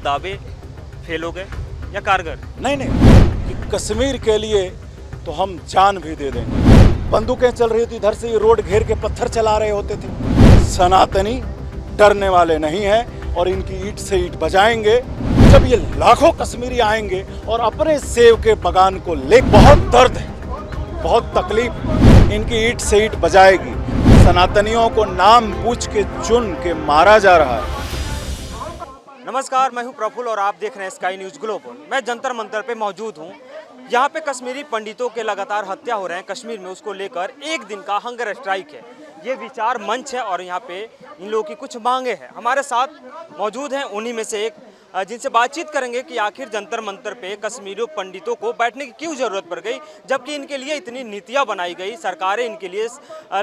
दावे फेल हो गए या कारगर? नहीं, कि कश्मीर के लिए तो हम जान भी दे देंगे। बंदूकें चल रही थी, इधर से ये रोड घेर के पत्थर चला रहे होते थे। सनातनी डरने वाले नहीं हैं और इनकी ईंट से ईंट बजाएंगे। जब ये लाखों कश्मीरी आएंगे और अपने सेब के बगान को ले, बहुत दर्द है, बहुत तकलीफ, इनकी ईंट से ईंट बजाएगी। सनातनियों को नाम पूछ के चुन के मारा जा रहा है। नमस्कार, मैं हूं प्रफुल्ल और आप देख रहे हैं स्काई न्यूज़ ग्लोबल। मैं जंतर मंतर पे मौजूद हूं। यहां पे कश्मीरी पंडितों के लगातार हत्या हो रहे हैं कश्मीर में, उसको लेकर एक दिन का हंगर स्ट्राइक है। ये विचार मंच है और यहाँ पे इन लोगों की कुछ मांगे हैं। हमारे साथ मौजूद हैं उन्हीं में से एक, जिनसे बातचीत करेंगे कि आखिर जंतर मंतर पे कश्मीरी पंडितों को बैठने की क्यों ज़रूरत पड़ गई, जबकि इनके लिए इतनी नीतियां बनाई गई, सरकारें इनके लिए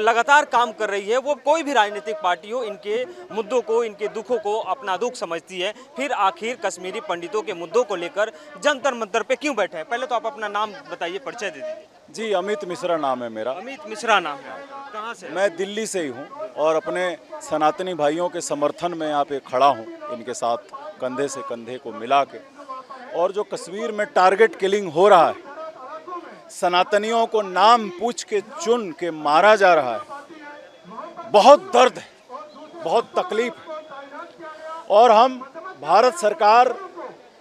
लगातार काम कर रही है। वो कोई भी राजनीतिक पार्टी हो, इनके मुद्दों को, इनके दुखों को अपना दुख समझती है। फिर आखिर कश्मीरी पंडितों के मुद्दों को लेकर जंतर मंतर पे क्यों बैठे हैं? पहले तो आप अपना नाम बताइए, परिचय दे दीजिए। जी, अमित मिश्रा नाम है मेरा। अमित मिश्रा नाम है। कहाँ से? मैं दिल्ली से ही हूँ और अपने सनातनी भाइयों के समर्थन में यहाँ पे खड़ा हूँ, इनके साथ कंधे से कंधे को मिला के। और जो कश्मीर में टारगेट किलिंग हो रहा है, सनातनियों को नाम पूछ के चुन के मारा जा रहा है, बहुत दर्द है, बहुत तकलीफ है। और हम भारत सरकार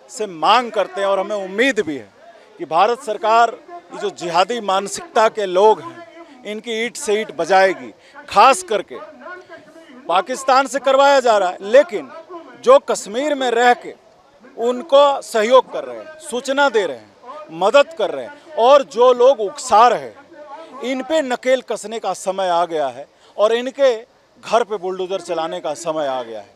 से मांग करते हैं और हमें उम्मीद भी है कि भारत सरकार ये जो जिहादी मानसिकता के लोग हैं, इनकी ईंट से ईंट बजाएगी। खास करके पाकिस्तान से करवाया जा रहा है, लेकिन जो कश्मीर में रह के उनको सहयोग कर रहे हैं, सूचना दे रहे हैं, मदद कर रहे हैं, और जो लोग उकसा रहे हैं, इन पे नकेल कसने का समय आ गया है और इनके घर पे बुलडोजर चलाने का समय आ गया है।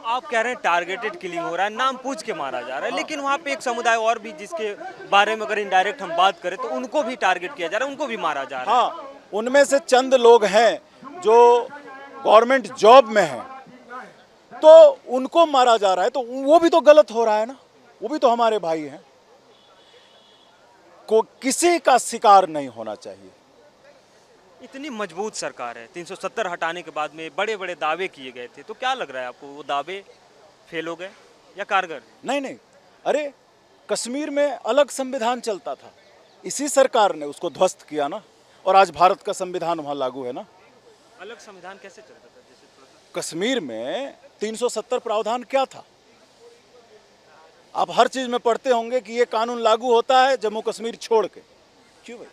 आप कह रहे हैं टारगेटेड किलिंग हो रहा है, नाम पूछ के मारा जा रहा है, लेकिन वहाँ पे एक समुदाय और भी जिसके बारे में अगर इनडायरेक्ट हम बात करें तो उनको भी टारगेट किया जा रहा है, उनको भी मारा जा रहा है। हाँ, उनमें से चंद लोग हैं जो गवर्नमेंट जॉब में हैं, तो उनको मारा जा रहा है, तो वो भी तो गलत हो रहा है ना, वो भी तो हमारे भाई हैं। को किसी का शिकार नहीं होना चाहिए। इतनी मजबूत सरकार है, 370 हटाने के बाद में बड़े बड़े दावे किए गए थे, तो क्या लग रहा है आपको, वो दावे फेल हो गए या कारगर? नहीं, अरे कश्मीर में अलग संविधान चलता था, इसी सरकार ने उसको ध्वस्त किया ना, और आज भारत का संविधान वहाँ लागू है ना। अलग संविधान कैसे चलता था? जैसे थोड़ा सा कश्मीर में 370 प्रावधान क्या था? आप हर चीज में पढ़ते होंगे कि ये कानून लागू होता है जम्मू कश्मीर छोड़ के। क्यों भाई?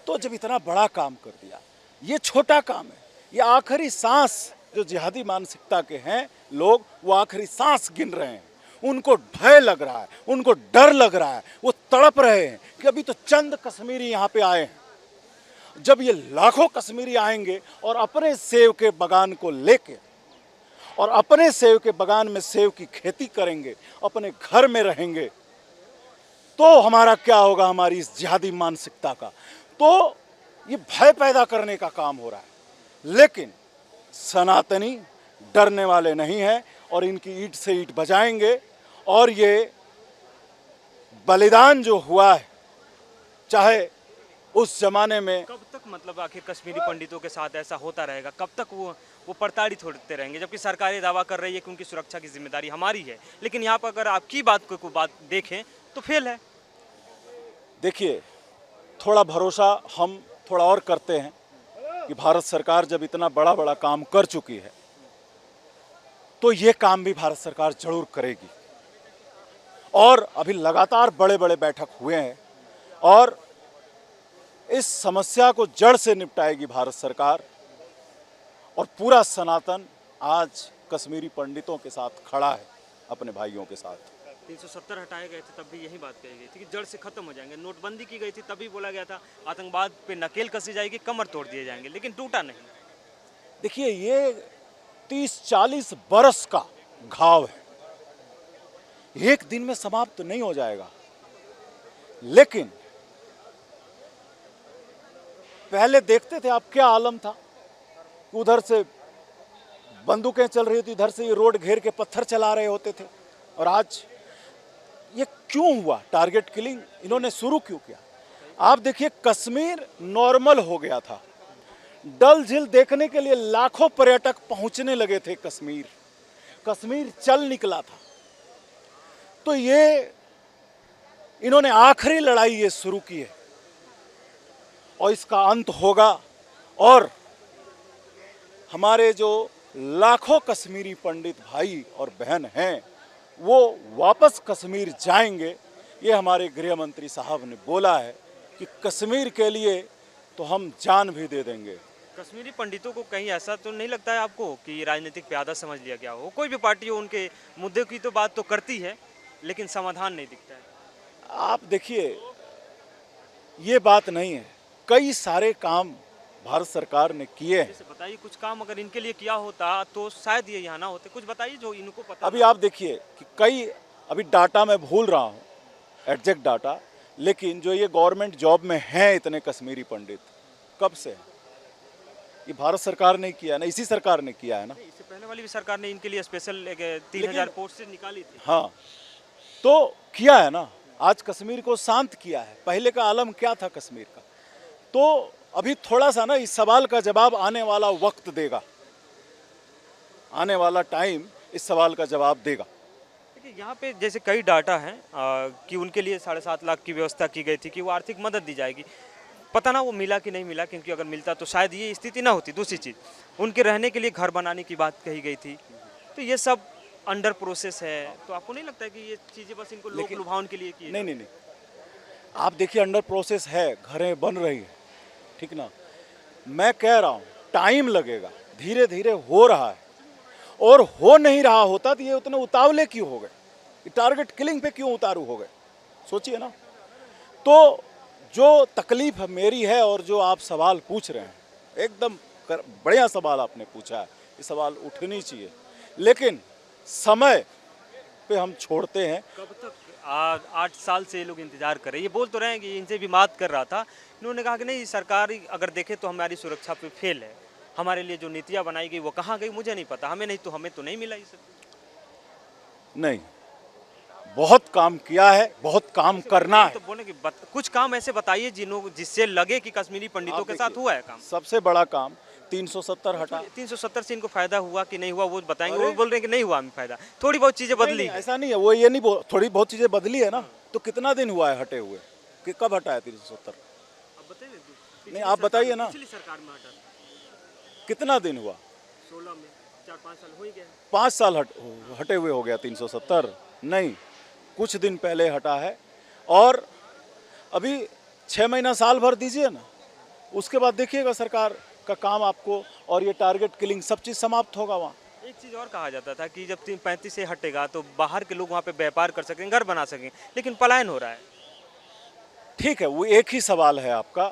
तो जब इतना बड़ा काम कर दिया, ये छोटा काम है, ये आखिरी सांस, जो जिहादी मानसिकता के हैं लोग, वो आखिरी सांस गिन रहे हैं, उनको भय लग रहा है, उनको डर लग रहा है, वो तड़प रहे हैं कि अभी तो चंद कश्मीरी यहाँ पे आए हैं। जब ये लाखों कश्मीरी आएंगे और अपने सेब के बगान को लेके, और अपने सेब के बगान में सेब की खेती करेंगे, अपने घर में रहेंगे, तो हमारा क्या होगा, हमारी इस जिहादी मानसिकता का। तो ये भय पैदा करने का काम हो रहा है, लेकिन सनातनी डरने वाले नहीं हैं और इनकी ईंट से ईंट बजाएंगे। और ये बलिदान जो हुआ है, चाहे उस जमाने में, कब तक मतलब आखिर कश्मीरी पंडितों के साथ ऐसा होता रहेगा? कब तक वो प्रताड़ित होते रहेंगे, जबकि सरकारें दावा कर रही है कि उनकी सुरक्षा की जिम्मेदारी हमारी है, लेकिन यहाँ पर अगर आपकी बात को बात देखें तो फेल है। देखिए, थोड़ा भरोसा हम थोड़ा और करते हैं कि भारत सरकार जब इतना बड़ा बड़ा काम कर चुकी है, तो ये काम भी भारत सरकार जरूर करेगी। और अभी लगातार बड़े बड़े बैठक हुए हैं और इस समस्या को जड़ से निपटाएगी भारत सरकार। और पूरा सनातन आज कश्मीरी पंडितों के साथ खड़ा है, अपने भाइयों के साथ। 370 हटाए गए थे तब भी यही बात कही गई थी कि जड़ से खत्म हो जाएंगे। नोटबंदी की गई थी तभी बोला गया था आतंकवाद पे नकेल कसी जाएगी, कमर तोड़ दिए जाएंगे, लेकिन टूटा नहीं। देखिए, ये 30-40 बरस का घाव है, एक दिन में समाप्त नहीं हो जाएगा। लेकिन पहले देखते थे आप क्या आलम था, उधर से बंदूकें चल रही थी, इधर से ये रोड घेर के पत्थर चला रहे होते थे। और आज ये क्यों हुआ? टारगेट किलिंग इन्होंने शुरू क्यों किया? आप देखिए, कश्मीर नॉर्मल हो गया था, डल झील देखने के लिए लाखों पर्यटक पहुंचने लगे थे। कश्मीर चल निकला था, तो ये इन्होंने आखिरी लड़ाई ये शुरू की है और इसका अंत होगा और हमारे जो लाखों कश्मीरी पंडित भाई और बहन हैं वो वापस कश्मीर जाएंगे। ये हमारे गृह मंत्री साहब ने बोला है कि कश्मीर के लिए तो हम जान भी दे देंगे। कश्मीरी पंडितों को कहीं ऐसा तो नहीं लगता है आपको कि राजनीतिक प्यादा समझ लिया गया हो? कोई भी पार्टी हो उनके मुद्दे की तो बात तो करती है लेकिन समाधान नहीं दिखता है। आप देखिए, ये बात नहीं है, कई सारे काम भारत सरकार ने किए हैं। जैसे बताइए कुछ काम अगर इनके लिए किया होता तो शायद ये यहाँ ना होते। कुछ बताइए जो इनको पता। अभी आप देखिए कि कई, अभी डाटा मैं भूल रहा हूँ, एग्जैक्ट डाटा, लेकिन जो ये गवर्नमेंट जॉब में हैं इतने कश्मीरी पंडित कब से हैं? ये भारत सरकार ने किया है ना, इसी सरकार ने किया है ना। इससे पहले वाली भी सरकार ने इनके लिए स्पेशल 3000 पोस्ट से निकाली थी। हाँ, तो किया है ना, आज कश्मीर को शांत किया है। पहले का आलम क्या था कश्मीर का? तो अभी थोड़ा सा ना इस सवाल का जवाब आने वाला वक्त देगा, आने वाला टाइम इस सवाल का जवाब देगा। देखिए यहाँ पे जैसे कई डाटा हैं कि उनके लिए 7.5 लाख की व्यवस्था की गई थी कि वो आर्थिक मदद दी जाएगी। पता ना वो मिला कि नहीं मिला, क्योंकि अगर मिलता तो शायद ये स्थिति ना होती। दूसरी चीज़, उनके रहने के लिए घर बनाने की बात कही गई थी। तो ये सब अंडर प्रोसेस है। तो आपको नहीं लगता है कि ये चीज़ें बस इनको लोक लुभावन के लिए की? नहीं, आप देखिए, अंडर प्रोसेस है, घरें बन रही है, ठीक ना। मैं कह रहा हूँ टाइम लगेगा, धीरे धीरे हो रहा है। और हो नहीं रहा होता तो ये उतने उतावले क्यों हो गए, टारगेट किलिंग पे क्यों उतारू हो गए, सोचिए ना। तो जो तकलीफ मेरी है और जो आप सवाल पूछ रहे हैं, एकदम बढ़िया सवाल आपने पूछा है, ये सवाल उठनी चाहिए, लेकिन समय पे हम छोड़ते हैं। कब तक? 8 साल से ये लोग इंतजार कर रहे हैं। ये बोल तो रहे हैं कि इनसे भी बात कर रहा था, इन्होंने कहा कि नहीं, सरकार अगर देखे तो हमारी सुरक्षा पे फेल है। हमारे लिए जो नीतियाँ बनाई गई वो कहाँ गई मुझे नहीं पता। हमें तो नहीं मिला ये सब। नहीं, बहुत काम किया है, बहुत काम करना है। तो बोले कि कुछ काम ऐसे बताइए जिससे लगे कि कश्मीरी पंडितों के साथ हुआ है काम। सबसे बड़ा काम 370 हटा। 370 से इनको फायदा हुआ कि नहीं हुआ वो बताएंगे। वो बोल रहे हैं कि नहीं हुआ हमें फायदा, थोड़ी बहुत चीजें बदली। ऐसा नहीं है, वो ये नहीं थोड़ी बहुत चीजें बदली है ना। तो कितना दिन हुआ है हटे हुए, कि कब हटाया 370? नहीं, आप बताइए ना, पिछली सरकार में हटा, कितना दिन हुआ? 16 में 4-5 साल हो ही गया। 5 साल हटे हुए हो गया 370? नहीं, कुछ दिन पहले हटा है। और अभी 6 महीना साल भर दीजिए ना, उसके बाद देखिएगा सरकार का काम आपको, और ये टारगेट किलिंग सब चीज़ समाप्त होगा वहाँ। एक चीज़ और कहा जाता था कि जब 335 से हटेगा तो बाहर के लोग वहाँ पे व्यापार कर सकेंगे, घर बना सकेंगे, लेकिन पलायन हो रहा है। ठीक है, वो एक ही सवाल है आपका,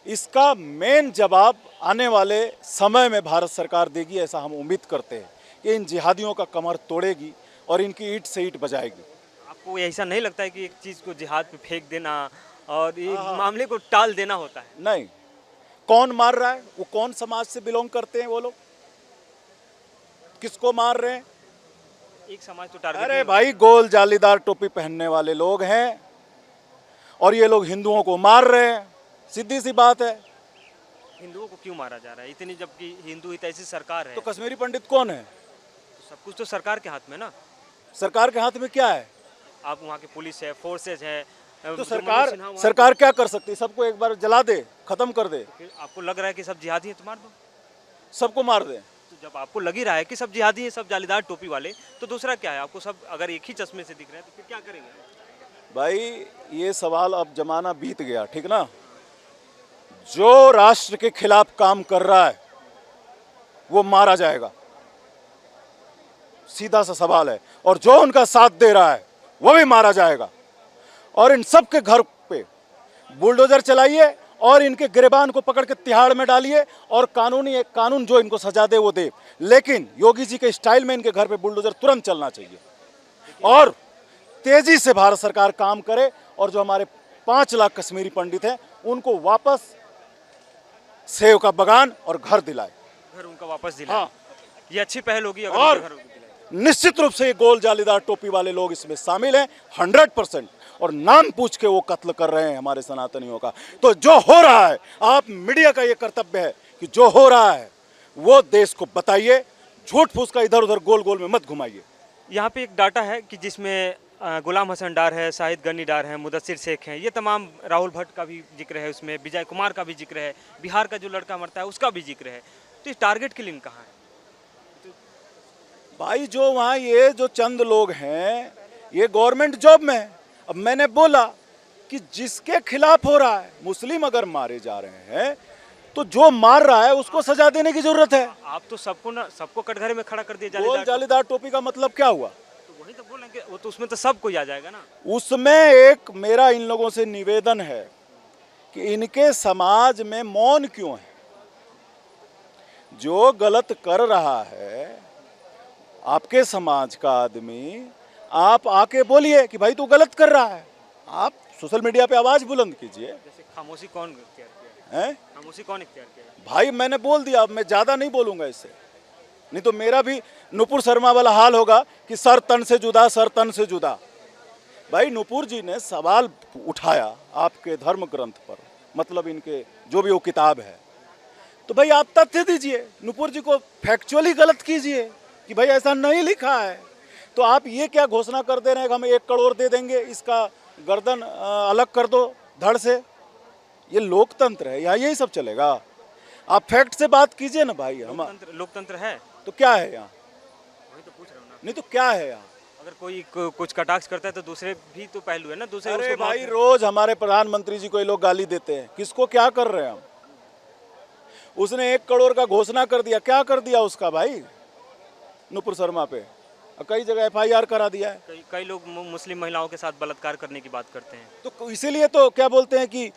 इसका मेन जवाब आने वाले समय में भारत सरकार देगी, ऐसा हम उम्मीद करते हैं। ये इन जिहादियों का कमर तोड़ेगी और इनकी ईंट से ईंट बजाएगी। आपको ऐसा नहीं लगता है कि एक चीज़ को जिहाद पे फेंक देना और ये मामले को टाल देना होता है? नहीं, कौन मार रहा है? वो कौन समाज से बिलोंग करते हैं वो लोग? किसको मार रहे हैं? एक समाज तो टारगेट। अरे भाई, गोल जालीदार टोपी पहनने वाले लोग हैं और ये लोग हिंदुओं को मार रहे हैं, सीधी सी बात है। हिंदुओं को क्यों मारा जा रहा है इतनी, जबकि हिंदू हित ऐसी सरकार है? तो कश्मीरी पंडित कौन है? तो सब कुछ तो सरकार के हाथ में ना। सरकार के हाथ में क्या है? आप वहाँ के पुलिस है, फोर्सेज है, तो सरकार क्या कर सकती है? सबको एक बार जला दे, खत्म कर दे। आपको लग रहा है कि सब जिहादी हैं तो मार दो, सबको मार दे। तो जब आपको लग ही रहा है कि सब जिहादी हैं, सब जालीदार टोपी वाले, तो दूसरा क्या है? आपको सब अगर एक ही चश्मे से दिख रहे हैं तो फिर क्या करेंगे? भाई, ये सवाल अब जमाना बीत गया, ठीक ना। जो राष्ट्र के खिलाफ काम कर रहा है वो मारा जाएगा, सीधा सा सवाल है। और जो उनका साथ दे रहा है वो भी मारा जाएगा। और इन सब के घर पे बुलडोजर चलाइए और इनके गिरबान को पकड़ के तिहाड़ में डालिए और एक कानून जो इनको सजा दे वो दे। लेकिन योगी जी के स्टाइल में इनके घर पे बुलडोजर तुरंत चलना चाहिए और तेजी से भारत सरकार काम करे और जो हमारे 5 लाख कश्मीरी पंडित हैं उनको वापस सेव का बगान और घर दिलाए। घर उनका वापस दिलाए। हाँ, ये अच्छी पहल होगी अगर और घर दिलाए। निश्चित रूप से ये गोल जालीदार टोपी वाले लोग इसमें शामिल हैं 100%। और नाम पूछ के वो कत्ल कर रहे हैं हमारे सनातनियों का। तो जो हो रहा है, आप मीडिया का ये कर्तव्य है कि जो हो रहा है वो देश को बताइए, झूठ फूस का इधर उधर गोल गोल में मत घुमाइए। यहाँ पे एक डाटा है कि जिसमें गुलाम हसन डार है, शाहिद गनी डार है, मुदस्सिर शेख हैं, ये तमाम, राहुल भट्ट का भी जिक्र है उसमें, विजय कुमार का भी जिक्र है, बिहार का जो लड़का मरता है उसका भी जिक्र है। तो इस टारगेट किलिंग कहाँ है? भाई जो वहाँ ये जो चंद लोग हैं ये गवर्नमेंट जॉब में है। अब मैंने बोला कि जिसके खिलाफ हो रहा है, मुस्लिम अगर मारे जा रहे हैं तो जो मार रहा है उसको सजा देने की जरूरत है। आप तो सबको कटघरे में खड़ा कर दिया गोल जालेदार। जालीदार टोपी का मतलब क्या हुआ? तो वही तो बोलेंगे, वो तो उसमें तो सब कोई आ जाएगा ना। उसमें एक मेरा इन लोगों से निवेदन है कि इनके समाज में मौन क्यों है? जो गलत कर रहा है आपके समाज का आदमी, आप आके बोलिए कि भाई तू गलत कर रहा है। आप सोशल मीडिया पे आवाज बुलंद कीजिए। जैसे खामोशी कौन इख्तियार किया हैं? खामोशी कौन इख्तियार किया? भाई मैंने बोल दिया, अब मैं ज्यादा नहीं बोलूंगा इससे, नहीं तो मेरा भी नुपुर शर्मा वाला हाल होगा कि सर तन से जुदा, सर तन से जुदा। भाई नुपुर जी ने सवाल उठाया आपके धर्म ग्रंथ पर, मतलब इनके जो भी वो किताब है, तो भाई आप तथ्य दीजिए, नुपुर जी को फैक्चुअली गलत कीजिए कि भाई ऐसा नहीं लिखा है। तो आप ये क्या घोषणा कर दे रहे हैं कि हम 1 करोड़ दे देंगे, इसका गर्दन अलग कर दो धड़ से? ये लोकतंत्र है, यहाँ यही सब चलेगा? आप फैक्ट से बात कीजिए ना भाई। हम लोकतंत्र है तो क्या है यहाँ? वही तो पूछ रहा हूँ ना। नहीं तो क्या है यहाँ? अगर कोई कुछ कटाक्ष करता है तो दूसरे भी तो पहलू है ना, दूसरे अरे उसको भाई रोज हमारे प्रधानमंत्री जी को ये लोग गाली देते हैं, किसको क्या कर रहे हैं हम? उसने 1 करोड़ का घोषणा कर दिया, क्या कर दिया उसका भाई नुपुर शर्मा पे? कई जगह FIR करा दिया है। कई लोग मुस्लिम महिलाओं के साथ बलात्कार करने की बात करते हैं। तो इसीलिए तो क्या बोलते हैं कि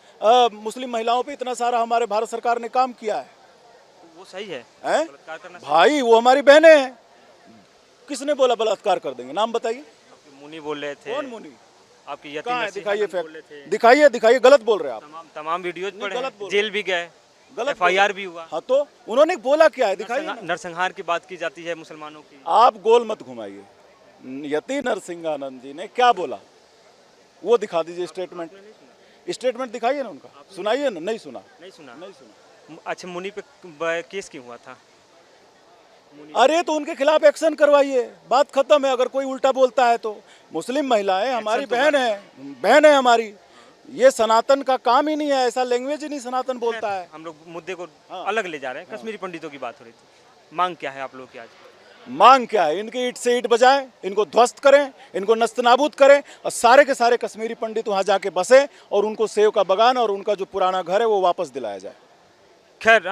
मुस्लिम महिलाओं पे इतना सारा हमारे भारत सरकार ने काम किया है। तो वो सही है, हैं? बलात्कार करना भाई वो हमारी बहनें हैं, किसने बोला बलात्कार कर देंगे? नाम बताइए। आपके मुनि बोल रहे थे। कौन मुनि? आपकी कहाँ है? यतीम दिखाइए बोल रहे थे। फैक्ट, दिखाइए दिखाइए, गलत बोल रहे हैं आप। तमाम वीडियोज नहीं, पड़े गलत हैं, बोल जेल भी गए, गलत FIR भी हुआ। हाँ तो उन्होंने बोला क्या है? दिखाइए ना। नरसंहार की बात की जाती है मुसलमानों की। आप गोल मत घुमाइए। यति नरसिंहानंद जी ने क्या बोला वो दिखा दीजिए, स्टेटमेंट दिखाइए ना उनका, सुनाइए ना। नहीं सुना? नहीं सुना। नहीं सुना। अच्छा, मुनि पे केस क्यों हुआ था? अरे तो उनके खिलाफ एक्शन करवाइए, बात खत्म है। अगर कोई उल्टा बोलता है तो मुस्लिम महिलाएं हमारी बहन है हमारी। ये सनातन का काम ही नहीं है, ऐसा लैंग्वेज ही नहीं सनातन बोलता है। हम लोग मुद्दे को अलग ले जा रहे हैं। कश्मीरी पंडितों की बात हो रही थी, मांग क्या है आप लोग की आज? मांग क्या है? इनकी ईंट से ईंट बजाएं, इनको ध्वस्त करें, इनको नस्तनाबूद करें और सारे के सारे कश्मीरी पंडित वहां जाके बसे और उनको सेव का बगान और उनका जो पुराना घर है वो वापस दिलाया जाए। खैर,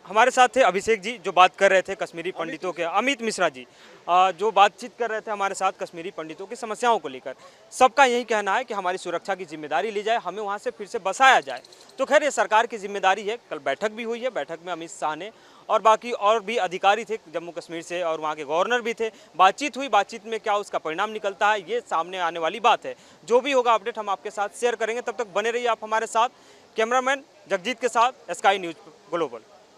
हमारे साथ थे अभिषेक जी जो बात कर रहे थे कश्मीरी पंडितों के, अमित मिश्रा जी जो बातचीत कर रहे थे हमारे साथ कश्मीरी पंडितों की समस्याओं को लेकर। सबका यही कहना है कि हमारी सुरक्षा की जिम्मेदारी ली जाए, हमें वहां से फिर से बसाया जाए। तो खैर ये सरकार की जिम्मेदारी है। कल बैठक भी हुई है, बैठक में अमित शाह ने और बाकी और भी अधिकारी थे जम्मू कश्मीर से और वहाँ के गवर्नर भी थे। बातचीत हुई, बातचीत में क्या उसका परिणाम निकलता है ये सामने आने वाली बात है। जो भी होगा अपडेट हम आपके साथ शेयर करेंगे। तब तक बने रहिए आप हमारे साथ। कैमरामैन जगजीत के साथ, स्काई न्यूज़ ग्लोबल।